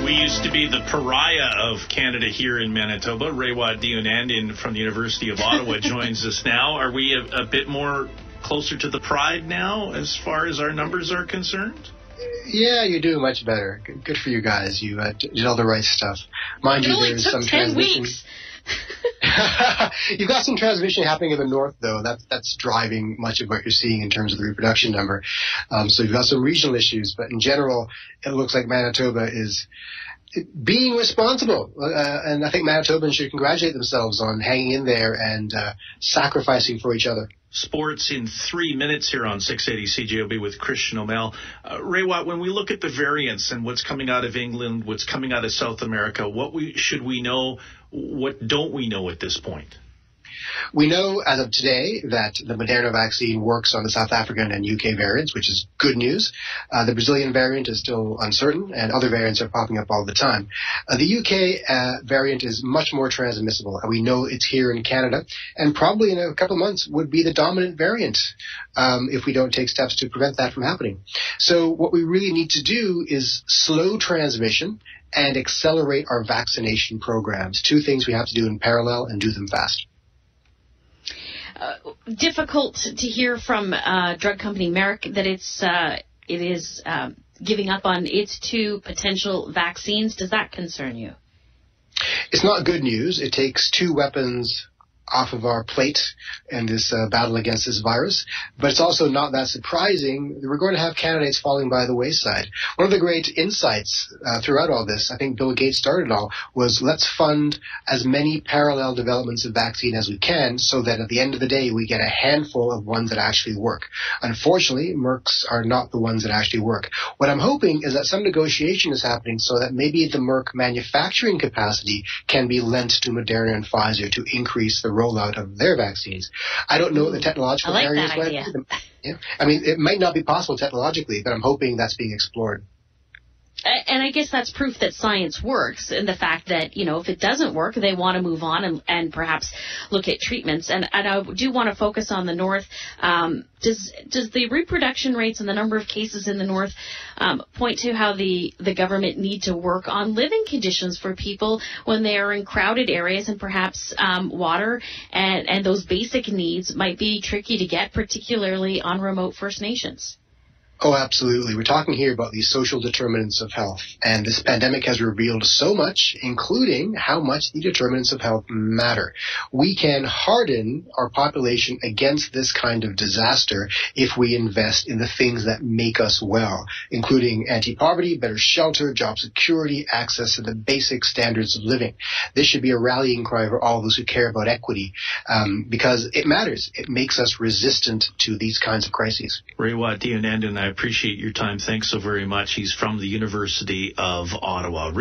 We used to be the pariah of Canada here in Manitoba. Raywat Deonandan from the University of Ottawa joins us now. Are we a bit more closer to the pride now as far as our numbers are concerned? Yeah, you're doing much better. Good for you guys. You did all the right stuff. Mind you, there's some transmission. You've got some transmission happening in the north, though. That's driving much of what you're seeing in terms of the reproduction number. So you've got some regional issues, but in general, it looks like Manitoba is being responsible. And I think Manitobans should congratulate themselves on hanging in there and sacrificing for each other. Sports in 3 minutes here on 680 CJOB with Christian O'Mell. Raywat, when we look at the variants and what's coming out of England, what's coming out of South America, should we know, what don't we know at this point? We know as of today that the Moderna vaccine works on the South African and UK variants, which is good news. The Brazilian variant is still uncertain, and other variants are popping up all the time. The UK variant is much more transmissible. We know it's here in Canada, and probably in a couple of months would be the dominant variant if we don't take steps to prevent that from happening. So what we really need to do is slow transmission and accelerate our vaccination programs. Two things we have to do in parallel and do them fast. Difficult to hear from drug company Merck that it is giving up on its 2 potential vaccines. Does that concern you? It's not good news. It takes 2 weapons off of our plate in this battle against this virus. But it's also not that surprising. We're going to have candidates falling by the wayside. One of the great insights throughout all this, I think Bill Gates started it all, was let's fund as many parallel developments of vaccine as we can so that at the end of the day we get a handful of ones that actually work. Unfortunately, Merck's are not the ones that actually work. What I'm hoping is that some negotiation is happening so that maybe the Merck manufacturing capacity can be lent to Moderna and Pfizer to increase the rollout of their vaccines. I don't know what the technological areas might be. Yeah. I mean, it might not be possible technologically, but I'm hoping that's being explored. And I guess that's proof that science works, and the fact that, if it doesn't work, they want to move on and perhaps look at treatments. And I do want to focus on the North. Does the reproduction rates and the number of cases in the North point to how the government need to work on living conditions for people when they are in crowded areas and perhaps water and those basic needs might be tricky to get, particularly on remote First Nations? Oh, absolutely. We're talking here about these social determinants of health. And this pandemic has revealed so much, including how much the determinants of health matter. We can harden our population against this kind of disaster if we invest in the things that make us well, including anti-poverty, better shelter, job security, access to the basic standards of living. This should be a rallying cry for all those who care about equity, because it matters. It makes us resistant to these kinds of crises. Raywat Deonandan, I appreciate your time. Thanks so very much. He's from the University of Ottawa.